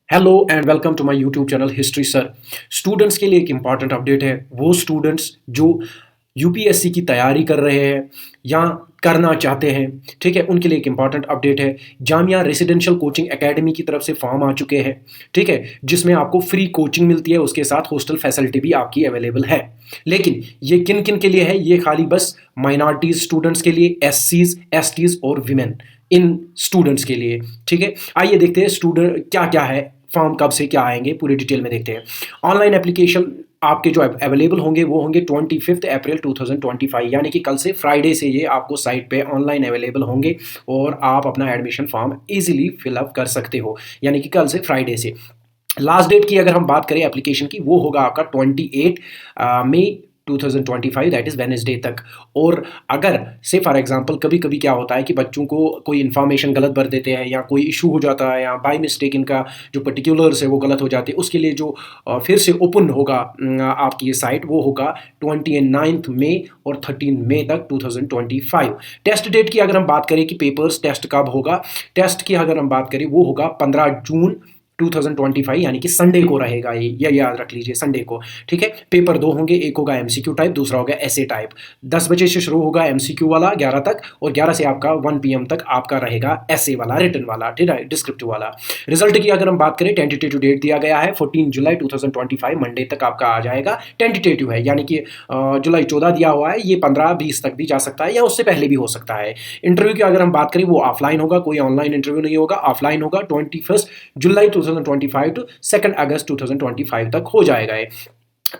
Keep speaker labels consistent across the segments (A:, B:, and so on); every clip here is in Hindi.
A: Hello and welcome to my YouTube channel history sir. Students के लिए एक इम्पॉर्टेंट अपडेट है। वो स्टूडेंट्स जो यूपीएससी की तैयारी कर रहे हैं या करना चाहते हैं, ठीक है, उनके लिए एक इम्पॉर्टेंट अपडेट है। जामिया रेसिडेंशियल कोचिंग एकेडमी की तरफ से फॉर्म आ चुके हैं, ठीक है, जिसमें आपको फ्री कोचिंग मिलती है, उसके साथ हॉस्टल फैसिलिटी भी आपकी अवेलेबल है। लेकिन ये किन किन के लिए है? ये खाली बस माइनॉरिटीज स्टूडेंट्स के लिए, एससीज, एसटीज और विमेन, इन स्टूडेंट्स के लिए, ठीक है। आइए देखते हैं स्टूडेंट क्या क्या है, फॉर्म कब से क्या आएंगे, पूरे डिटेल में देखते हैं। ऑनलाइन एप्लीकेशन आपके जो अवेलेबल होंगे वो होंगे 25 अप्रैल 2025, यानी कि कल से फ्राइडे से ये आपको साइट पे ऑनलाइन अवेलेबल होंगे और आप अपना एडमिशन फॉर्म इजीली फिलअप कर सकते हो, यानी कि कल से फ्राइडे से। लास्ट डेट की अगर हम बात करें एप्लीकेशन की, वो होगा आपका 28 मई 2025, दैट इज़ वेनेसडे तक। और अगर से फॉर एग्जांपल कभी कभी क्या होता है कि बच्चों को कोई इन्फॉर्मेशन गलत भर देते हैं या कोई इशू हो जाता है या बाय मिस्टेक इनका जो पर्टिकुलर्स है वो गलत हो जाते हैं, उसके लिए जो फिर से ओपन होगा आपकी ये साइट, वो होगा 29 मई और 13 मई तक 2025। टेस्ट डेट की अगर हम बात करें कि पेपर्स टेस्ट कब होगा, टेस्ट की अगर हम बात करें वो होगा 15 जून 2025, यानी कि संडे को रहेगा ये याद रख लीजिए, संडे को, ठीक है। पेपर दो होंगे, एक होगा एमसीक्यू टाइप, दूसरा होगा एसए टाइप। 10 बजे से शुरू होगा एमसीक्यू वाला 11 तक, और 11 से आपका 1 PM तक आपका रहेगा एसए वाला, रिटन वाला, ठीक है, डिस्क्रिप्टिव वाला। रिजल्ट की अगर हम बात करें, टेंटेटिव डेट दिया गया है 14 जुलाई 2025, मंडे तक आपका आ जाएगा। टेंटेटिव है, यानी कि जुलाई 14 दिया हुआ है, ये 15-20 तक भी जा सकता है या उससे पहले भी हो सकता है। इंटरव्यू की अगर हम बात करें, वो ऑफलाइन होगा, कोई ऑनलाइन इंटरव्यू नहीं होगा, ऑफलाइन होगा। 21 जुलाई 2025 टू 2 अगस्त 2025 तक हो जाएगा ये।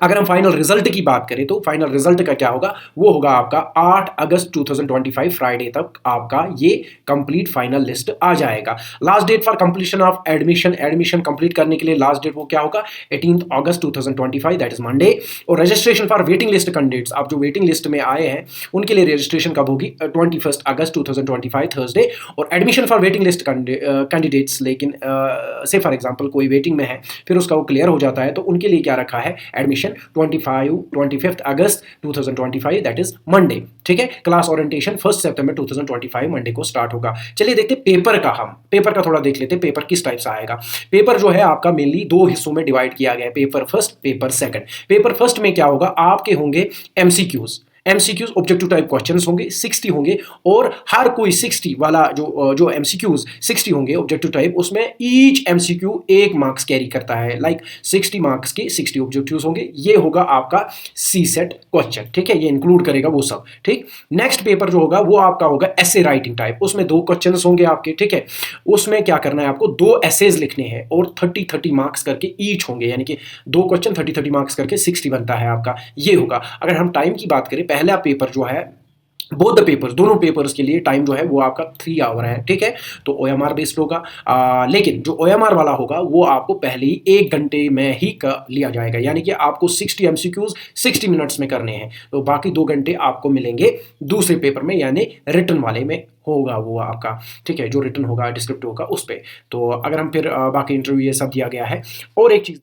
A: अगर हम फाइनल रिजल्ट की बात करें तो फाइनल रिजल्ट का क्या होगा, वो होगा आपका 8 अगस्त 2025, फ्राइडे तक आपका ये कंप्लीट फाइनल लिस्ट आ जाएगा। Last date for completion of admission complete करने के लिए लास्ट डेट वो क्या होगा, 18 अगस्त 2025, दैट इज मंडे। और registration for waiting list candidates, आप जो वेटिंग लिस्ट में आए हैं उनके लिए रजिस्ट्रेशन कब होगी, 21 अगस्त 2025, थर्सडे। और admission for waiting list candidates, लेकिन से फॉर एग्जाम्पल कोई वेटिंग में है फिर उसका वो क्लियर हो जाता है, तो उनके लिए क्या रखा है, admission 25 August 2025, that is Monday, ठीक है। क्लास ओरिएंटेशन 1 सितंबर 2025 मंडे को स्टार्ट होगा। चलिए देखते हैं पेपर का, हम पेपर का थोड़ा देख लेते हैं, पेपर किस टाइप से आएगा। पेपर जो है आपका मेनली दो हिस्सों में डिवाइड किया गया है, paper first, paper second. Paper first में क्या होगा, आपके होंगे MCQs, MCQs objective type questions होंगे, 60 होंगे। और हर कोई 60 वाला जो एमसीक्यूज 60 होंगे ऑब्जेक्टिव टाइप, उसमें ईच एमसीक्यू 1 मार्क्स कैरी करता है, लाइक 60 मार्क्स के 60 ऑब्जेक्टिव्स होंगे। ये होगा आपका सी सेट क्वेश्चन, ठीक है, ये इंक्लूड करेगा वो सब, ठीक। नेक्स्ट पेपर जो होगा वो आपका होगा एसे राइटिंग टाइप, उसमें 2 क्वेश्चंस होंगे आपके, ठीक है। उसमें क्या करना है, आपको 2 एसेज लिखने हैं और 30-30 मार्क्स करके ईच होंगे, यानी कि 2 क्वेश्चन 30-30 मार्क्स करके 60 बनता है आपका, ये होगा। अगर हम टाइम की बात करें, पहला पेपर जो है, बोथ द पेपर्स, दोनों पेपर्स के लिए टाइम जो है वो आपका 3 आवर है, ठीक है। तो ओएमआर बेस्ड होगा, लेकिन जो ओएमआर वाला होगा वो आपको पहले ही 1 घंटे में ही कर लिया जाएगा, यानी कि आपको 60 एमसीक्यूज 60 मिनट्स में करने हैं, तो बाकी 2 घंटे आपको मिलेंगे दूसरे पेपर में, यानी रिटन वाले में होगा वो आपका, ठीक है, जो रिटन होगा डिस्क्रिप्टिव होगा उस पर। तो अगर हम फिर बाकी इंटरव्यू ये सब दिया गया है। और एक चीज़,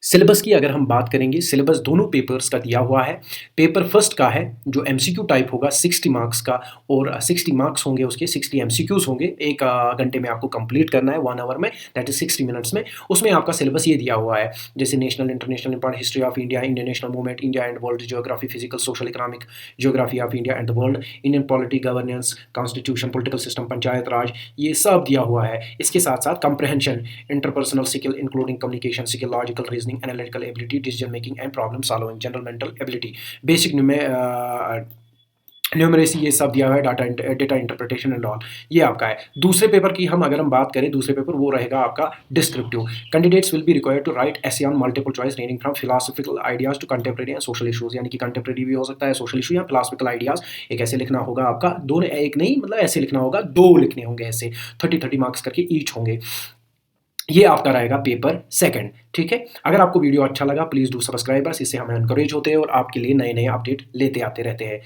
A: सिलेबस की अगर हम बात करेंगे, सिलेबस दोनों पेपर्स का दिया हुआ है। पेपर फर्स्ट का है जो एमसीक्यू टाइप होगा 60 मार्क्स का, और 60 मार्क्स होंगे उसके, 60 एमसीक्यूज होंगे, 1 घंटे में आपको कंप्लीट करना है, 1 आवर में, दैट इज 60 मिनट्स में। उसमें आपका सिलेबस ये दिया हुआ है, जैसे national international important, history of India, Indian national movement, India and world, geography, physical social economic, geography of India and the world, Indian polity, governance, constitution, political system, panchayat raj, ये सब दिया हुआ है। इसके साथ साथ comprehension, interpersonal skill including communication skill, logical reasoning, analytical ability, decision making and problem solving, general mental ability, basic numeracy, ये सब दिया हुआ है, डेटा इंटरप्रिटेशन एंड ऑल, ये आपका है। दूसरे पेपर की हम अगर हम बात करें, दूसरे पेपर वो रहेगा आपका descriptive. Candidates will be required to write essay on multiple choice ranging from philosophical ideas to contemporary and social issues, यानी कि कंटेम्प्रेरी भी हो सकता है, सोशल इशू या फिलोसॉफिकल आइडियाज। एक ऐसे लिखना होगा आपका, दो एक नहीं, मतलब ऐसे लिखना होगा, 2 लिखने होंगे ऐसे, 30-30 मार्क्स करके ईच होंगे। ये आपका रहेगा पेपर सेकंड, ठीक है। अगर आपको वीडियो अच्छा लगा, प्लीज़ डू सब्सक्राइब अस, इससे हम एनकरेज होते हैं और आपके लिए नए नए अपडेट लेते आते रहते हैं।